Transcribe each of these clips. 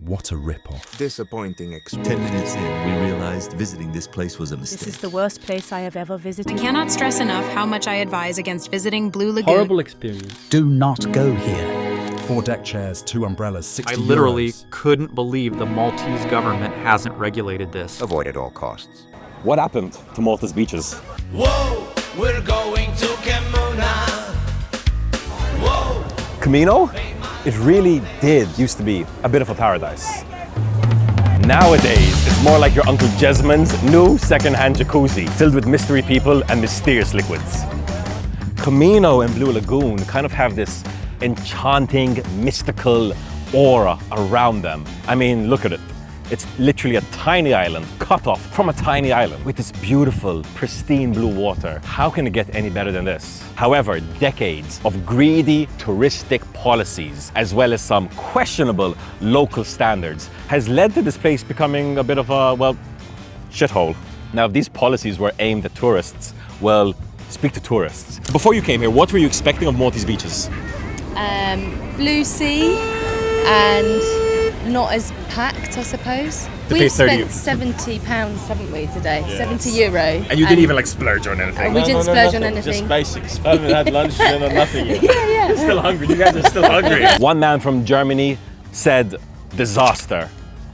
What a rip-off. Disappointing experience. 10 minutes in, we realized visiting this place was a mistake. This is the worst place I have ever visited. I cannot stress enough how much I advise against visiting Blue Lagoon. Horrible experience. Do not go here. 4 deck chairs, 2 umbrellas, 60 I literally euros. couldn't believe the Maltese government hasn't regulated this. Avoid at all costs. What happened to Malta's beaches? Whoa, we're going to Comino. Whoa. Comino? It really did used to be a bit of a paradise. Nowadays, it's more like your Uncle Jesmond's new second-hand jacuzzi, filled with mystery people and mysterious liquids. Comino and Blue Lagoon kind of have this enchanting, mystical aura around them. I mean, look at it. It's literally a tiny island, cut off from a tiny island, with this beautiful, pristine blue water. How can it get any better than this? However, decades of greedy touristic policies, as well as some questionable local standards, has led to this place becoming a bit of a, well, shithole. Now, if these policies were aimed at tourists, well, speak to tourists. Before you came here, what were you expecting of Maltese beaches? Blue sea and not as packed, I suppose. We've spent £70, haven't we, today? Yes. 70 euro. And you didn't even like splurge on anything? We didn't splurge on anything. Just basics. I haven't had lunch yet or nothing yet. Yeah. Still hungry, you guys are still hungry. One man from Germany said, disaster.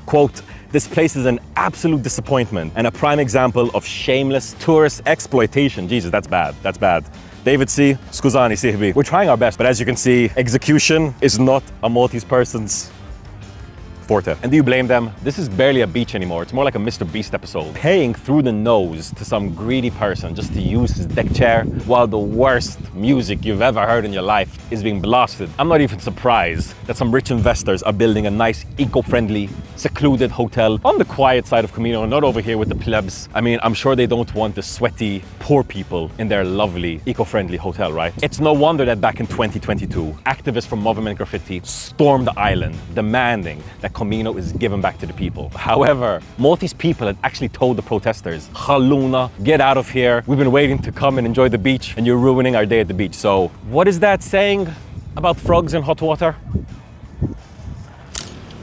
Quote, this place is an absolute disappointment and a prime example of shameless tourist exploitation. Jesus, that's bad, that's bad. David C, scusani sihbi. We're trying our best, but as you can see, execution is not a Maltese person's forte. And do you blame them? This is barely a beach anymore. It's more like a Mr. Beast episode. Paying through the nose to some greedy person just to use his deck chair while the worst music you've ever heard in your life is being blasted. I'm not even surprised that some rich investors are building a nice, eco-friendly, secluded hotel on the quiet side of Comino, not over here with the plebs. I mean, I'm sure they don't want the sweaty, poor people in their lovely, eco-friendly hotel, right? It's no wonder that back in 2022, activists from Movement Graffiti stormed the island, demanding that Comino is given back to the people. However, Maltese people had actually told the protesters, Haluna, get out of here. We've been waiting to come and enjoy the beach and you're ruining our day at the beach. So what is that saying about frogs in hot water?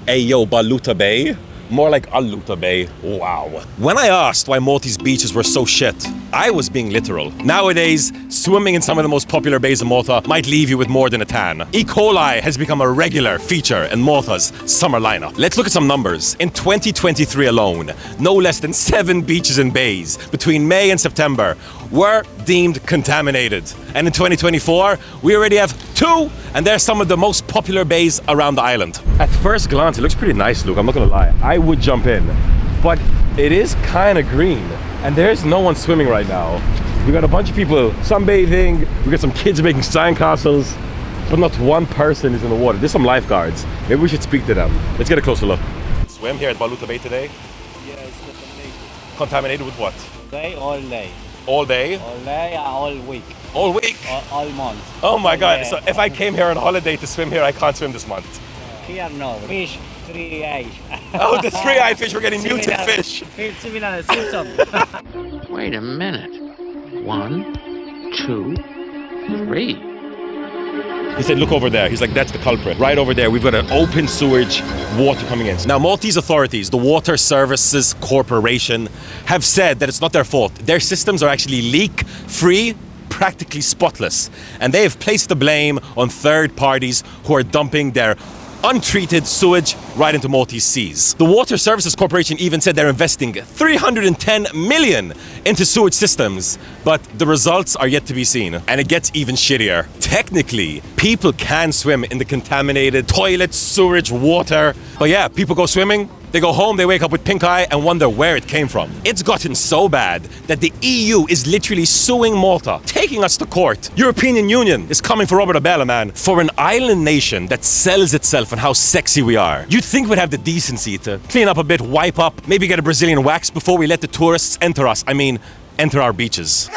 Hey yo, Balluta Bay. More like Alluta Bay. Wow. When I asked why Maltese beaches were so shit, I was being literal. Nowadays, swimming in some of the most popular bays in Malta might leave you with more than a tan. E. coli has become a regular feature in Malta's summer lineup. Let's look at some numbers. In 2023 alone, no less than 7 beaches and bays between May and September were deemed contaminated. And in 2024, we already have 2, and they're some of the most popular bays around the island. At first glance, it looks pretty nice, Luke, I'm not gonna lie. I would jump in, but it is kind of green, and there's no one swimming right now. We got a bunch of people sunbathing, we got some kids making sandcastles, but not one person is in the water. There's some lifeguards. Maybe we should speak to them. Let's get a closer look. Swim here at Balluta Bay today? Yeah, it's contaminated. Contaminated with what? Day, all day. All day? All day, all week. All week? All month. Oh my all God, day. so if I came here on holiday to swim here, I can't swim this month. Here, no. Fish, 3-eyed. Oh, the 3-eyed fish, we're getting muted fish. Similar symptom. Wait a minute. 1, 2, 3. He said, look over there. He's like, that's the culprit. Right over there, we've got an open sewage, water coming in. Now, Maltese authorities, the Water Services Corporation, have said that it's not their fault. Their systems are actually leak-free, practically spotless. And they have placed the blame on third parties who are dumping their untreated sewage right into Maltese seas. The Water Services Corporation even said they're investing 310 million into sewage systems, but the results are yet to be seen. And it gets even shittier. Technically, people can swim in the contaminated toilet sewage water. But yeah, people go swimming, they go home, they wake up with pink eye and wonder where it came from. It's gotten so bad that the EU is literally suing Malta, taking us to court. European Union is coming for Robert Abela, man. For an island nation that sells itself on how sexy we are, you'd think we'd have the decency to clean up a bit, wipe up, maybe get a Brazilian wax before we let the tourists enter us. I mean, enter our beaches.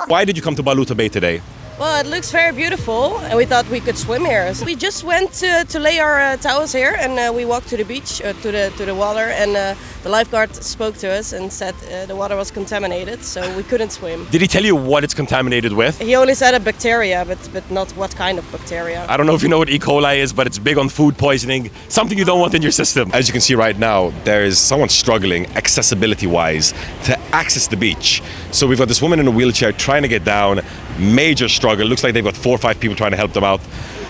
Why did you come to Balluta Bay today? Well, it looks very beautiful, and we thought we could swim here. So we just went to lay our towels here, and we walked to the beach, to the water, and the lifeguard spoke to us and said the water was contaminated, so we couldn't swim. Did he tell you what it's contaminated with? He only said a bacteria, but not what kind of bacteria. I don't know if you know what E. coli is, but it's big on food poisoning, something you don't want in your system. As you can see right now, there is someone struggling accessibility-wise to access the beach. So we've got this woman in a wheelchair trying to get down, major struggle. Looks like they've got 4 or 5 people trying to help them out.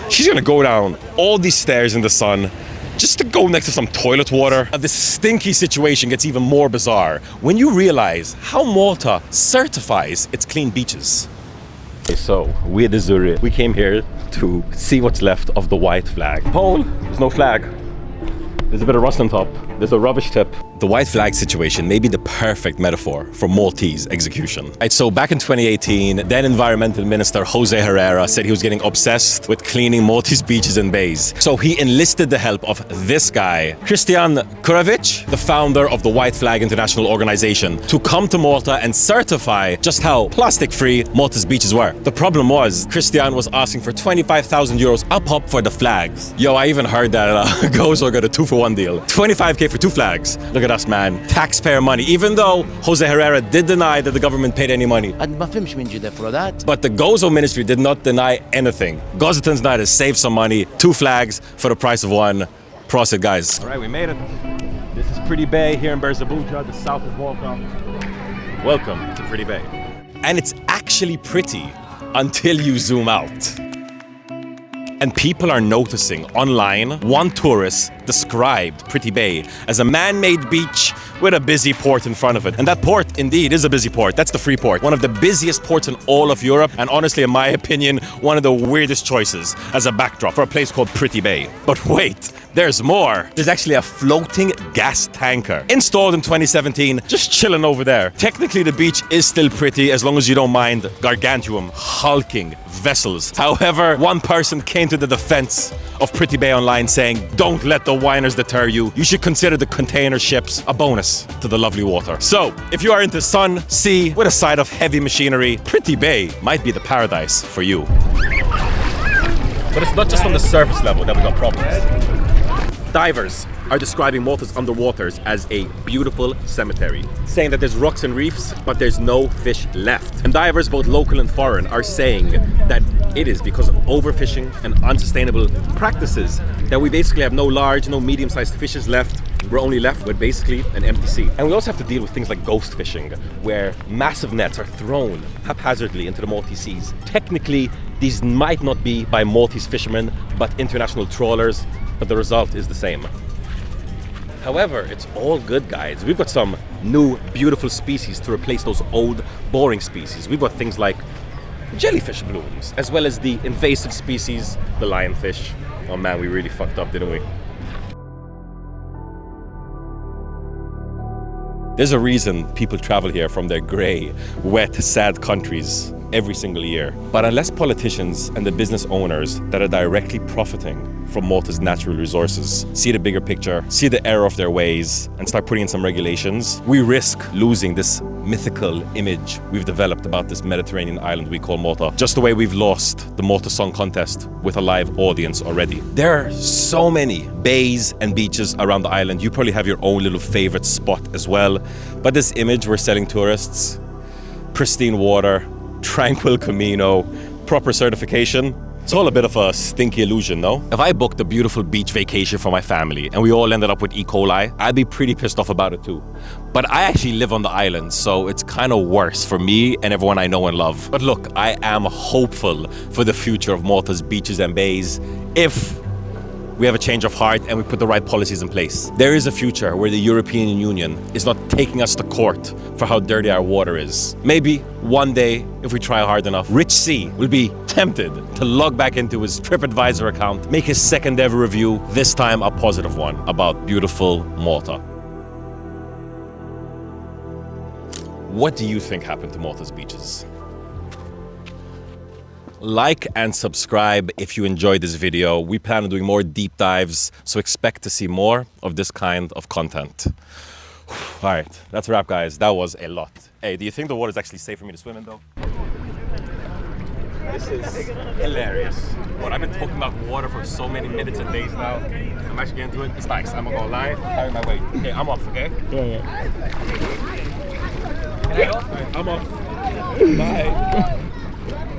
She's gonna go down all these stairs in the sun just to go next to some toilet water. This stinky situation gets even more bizarre when you realize how Malta certifies its clean beaches. Okay, so Wied iż-Żurrieq. We came here to see what's left of the white flag. Pole, there's no flag. There's a bit of rust on top. There's a rubbish tip. The white flag situation may be the perfect metaphor for Maltese execution. Right, so back in 2018, then Environmental Minister Jose Herrera said he was getting obsessed with cleaning Maltese beaches and bays. So he enlisted the help of this guy, Christian Kurovic, the founder of the White Flag International Organization, to come to Malta and certify just how plastic-free Malta's beaches were. The problem was, Christian was asking for 25,000 euros up for the flags. Yo, I even heard that Gozo got a 2-for-1 deal. 25k for 2 flags. Look at us, man. Taxpayer money. Even though Jose Herrera did deny that the government paid any money. But the Gozo ministry did not deny anything. Gozatans now to save some money. 2 flags for the price of 1. Prosit, guys. All right, we made it. This is Pretty Bay here in Birżebbuġa, the south of Malta. Welcome to Pretty Bay. And it's actually pretty until you zoom out. And people are noticing online, one tourist described Pretty Bay as a man-made beach with a busy port in front of it. And that port, indeed, is a busy port. That's the Freeport, one of the busiest ports in all of Europe. And honestly, in my opinion, one of the weirdest choices as a backdrop for a place called Pretty Bay. But wait, there's more. There's actually a floating gas tanker installed in 2017, just chilling over there. Technically, the beach is still pretty as long as you don't mind gargantuan, hulking vessels. However, one person came to the defense of Pretty Bay online saying, don't let the whiners deter you. You should consider the container ships a bonus to the lovely water. So, if you are into sun, sea, with a side of heavy machinery, Pretty Bay might be the paradise for you. But it's not just on the surface level that we got problems. Divers are describing Malta's underwaters as a beautiful cemetery, saying that there's rocks and reefs, but there's no fish left. And divers, both local and foreign, are saying that it is because of overfishing and unsustainable practices that we basically have no large, no medium-sized fishes left. We're only left with basically an empty sea. And we also have to deal with things like ghost fishing, where massive nets are thrown haphazardly into the Maltese seas. Technically, these might not be by Maltese fishermen, but international trawlers, but the result is the same. However, it's all good, guys. We've got some new, beautiful species to replace those old, boring species. We've got things like jellyfish blooms, as well as the invasive species, the lionfish. Oh man, we really fucked up, didn't we? There's a reason people travel here from their grey, wet, sad countries every single year. But unless politicians and the business owners that are directly profiting from Malta's natural resources see the bigger picture, see the error of their ways, and start putting in some regulations, we risk losing this mythical image we've developed about this Mediterranean island we call Malta, just the way we've lost the Malta Song Contest with a live audience already. There are so many bays and beaches around the island. You probably have your own little favorite spot as well. But this image we're selling tourists, pristine water, tranquil Comino, proper certification, it's all a bit of a stinky illusion, no? If I booked a beautiful beach vacation for my family and we all ended up with E. coli, I'd be pretty pissed off about it too. But I actually live on the island, so it's kind of worse for me and everyone I know and love. But look, I am hopeful for the future of Malta's beaches and bays if we have a change of heart and we put the right policies in place. There is a future where the European Union is not taking us to court for how dirty our water is. Maybe one day, if we try hard enough, Rich C will be tempted to log back into his TripAdvisor account, make his second ever review, this time a positive one, about beautiful Malta. What do you think happened to Malta's beaches? Like and subscribe if you enjoyed this video. We plan on doing more deep dives, so expect to see more of this kind of content. All right, that's a wrap, guys. That was a lot. Hey, do you think the water is actually safe for me to swim in, though? This is hilarious. But I've been talking about water for so many minutes and days now. I'm actually getting to it. It's nice. I'm not gonna lie. Carry my weight. Okay, I'm off, okay? Yeah. I'm off. Bye.